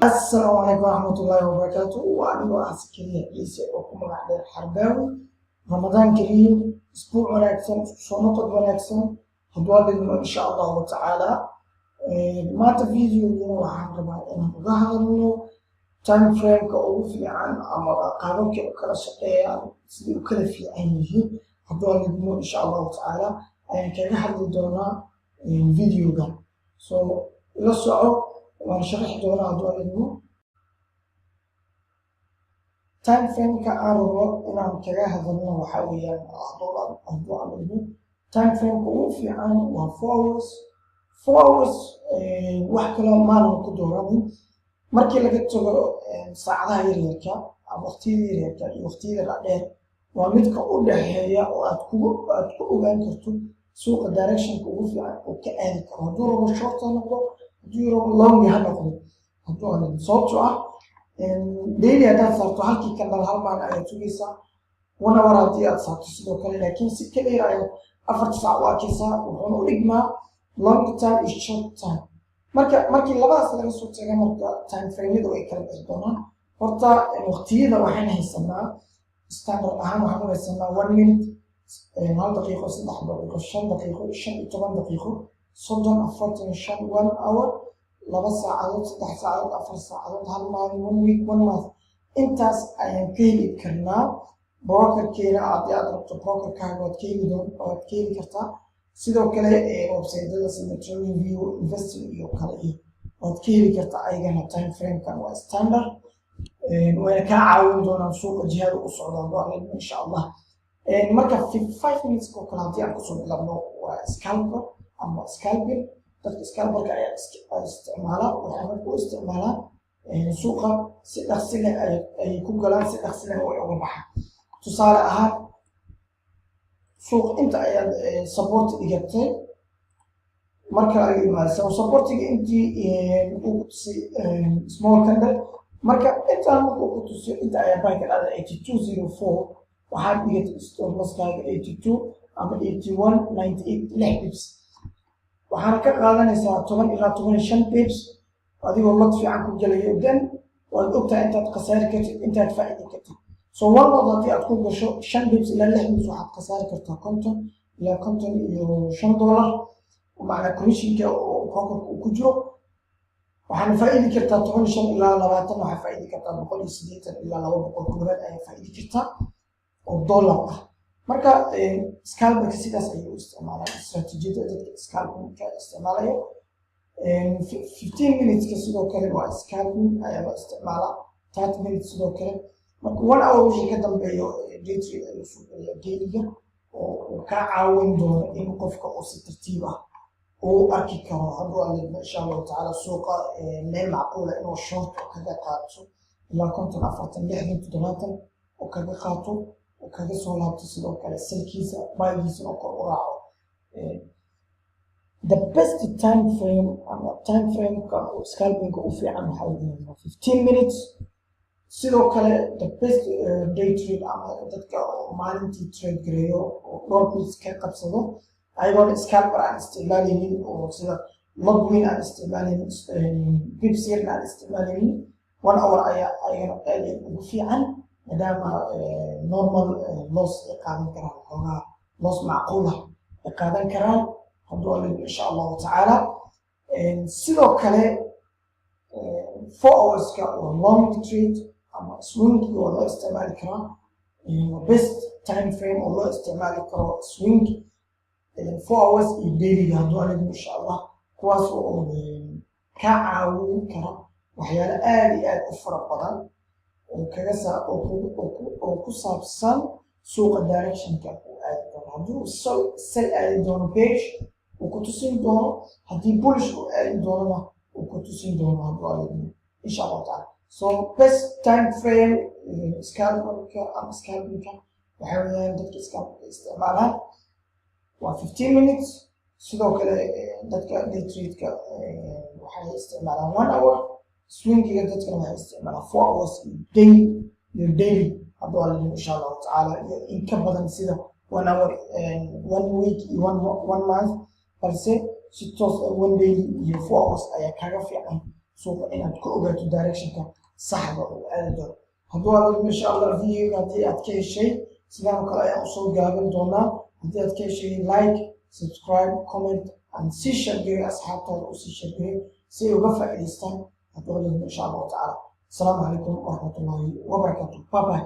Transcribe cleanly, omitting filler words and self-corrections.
السلام عليكم ورحمة الله وبركاته. وأنا أسكري ليس أقوم على حرباوي. رمضان كريم، أسبوع ونكسن، شنقد ونكسن، هدوال إن شاء الله تعالى. ما تفيديو لنا وحربا إن ظهر منه تايم فريم كأو في عن أمر قانون كأكل شقيا سدي وكل في عينه هدوال إن شاء الله تعالى. كان حد دونا فيديو ده. لسه وشرح دونا هدوال إنه time frame كأربعة إن كجاه ظننا وحاوليا أضوء منه time frame كوفي عن و4 hours وحكلا ما نقدره markii laga tago saacadaha yaryarka ama waqtiyada yaryarka iyo waqtiyada dhaadheer waa midka u dhaxeeya oo aad ku ogaan karto suuqa direction-ka ugu fiican oo ka aadi karo hadduu rabo short noqdo hadduu rabo long ha noqdo hadduu aan sababtoo ah daily haddaad saarto halkii kandal hal maalin ayaad sugaysaa 1 hour haddii aad saarto sidoo kale laakiin si kala yaraayo 4 saac waa arkaysaa wuxuuna u dhigmaa long time iyo short time markii labadaas laga soo tagay marka time frame-yadu ay kala bixi doonaan horta waqtiyada waxaan haysanaa standard ahaan waxaan haysanaa 1 minute 1 daqiiqo 3 daqiiqo 5 daqiiqo 15 daqiiqo 30 45 1 hour 2 saacadood 3 saacadood 4 saacadood hal maalin 1 week 1 month intaas ayaan ka heli karnaa brokerkeena haddii aad rabto brokerkaaga waad ka heli kartaa sidoo kale website-yada sida TradingView investing iyo kale waad ka heli kartaa ayagana time frame-kan waa standard wayna kaa caawin doonaan suuqa jihada u socdaan insha allah marka 5 minutes oo kale haddii aan kusoo bilowno waa scalper ama scalping dadka scalperka ayaa isticmaala waxaana ku isticmaalaa suuqa si dhaqsi leh ay ku galaan si dhaqsi leh way uga baxaan tusaale ahaan suuq inta ayaad support dhigatay marka ay imaadayso supportiga intii uu si small candle marka intaan markuu ku tusiyo inta ayaa buy ka dhacday 8204 waxaad dhigatay stop loss-kaaga 82 ama 8198 lix pips waxaana ka qaadanaysaa 10 ilaa 15 pips adigoo lad fiican ku gelayo dan waad ogtahay intaad khasaari kartid intaad faa'iidi kartid so one haddii aad ku gasho 5 pips ilaa 6 pips waxaad khasaari kartaa 50 ilaa 50 iyo $5 macna commission-ka oo brokerka ku jiro waxaana faa'iidi kartaa 15 ilaa 20 waxaad faa'iidi kartaa 180 ilaa 200 kubaad ayaa faa'iidi kartaa oo dollar ah marka scalper sidaas ayuu isticmaalaa istaraatiijiyada dadka scalper-ka isticmaalayo 15 minutes ka sidoo kale waa scalping ayaa la isticmaalaa 30 minutes sidoo kale marka 1 hour wixii ka dambeeyo day trade ayuu suuqaya daily-ga oo ka caawin doona in qofka uu si tartiib ah uu arki karo hadduu alla insha allahu tacaala suuqa meel macquula inuu short kaga qaato ilaa 50 40 60 70 oo kaga qaato oo kaga soo laabto sidoo kale salkiisa baagiisa oo kor u raaco the best time frame ka scalping u fiican waxa weeye 15 minutes sidoo kale the best day trade ama dadka maalintii trade gareeyo oo dhowr pips ka qabsado ayagoon scalper aan isticmaaleynin oo sida login aan isticmaaleynin pips yar aan isticmaaleynin 1 hour ayaa ayagana aad ugu fiican maadaama normal loss ay qaadan karaan xoogaa loss macquul ah ay qaadan karaan hadduu alla insha allahu tacaala sidoo kale 4 hours-ka oo long trade ama swing-ki oo loo isticmaali karaa best time frame oo loo isticmaali karo swing 4 hours iyo daily hadduu alla insha allah kuwaas oo ka caawin kara waxyaalo aad iyo aad u fara badan oo ku saabsan suuqa direction-ka uu aadi doono hadduu sell aadi doono page uu ku tusin doono haddii bullish uu aadi doonona uu ku tusin doono hadduu alla insha allah taala so best time frame scalper-ka ama scalping-ka waxaa weeyaan dadka scalper-ka isticmaalaan waa 15 minutes sidoo kale dadka day trade-ka waxay isticmaalaan 1 hour swing-ga dadkana waxay isticmaalaan 4 hours daily hadduu alla insha allahu tacaala iyo in ka badan sida 1 hour 1 week iyo 1 month balse si toos ah 1 daily iyo 4 hours ayaa kaga fiican suuqa inaad ku ogaato directionka saxda oo aadi doono hadduu adag insha allah videoga haddii aad ka heshay sidaan kale ayaan usoo gaabin doonaa haddii aad ka heshay like subscribe comment and si share asxaabtaada usii share si ay uga faa'iidaystaan hadduu adag insha allah tacaala السلام عليكم ورحمة الله وبركاته. باي باي.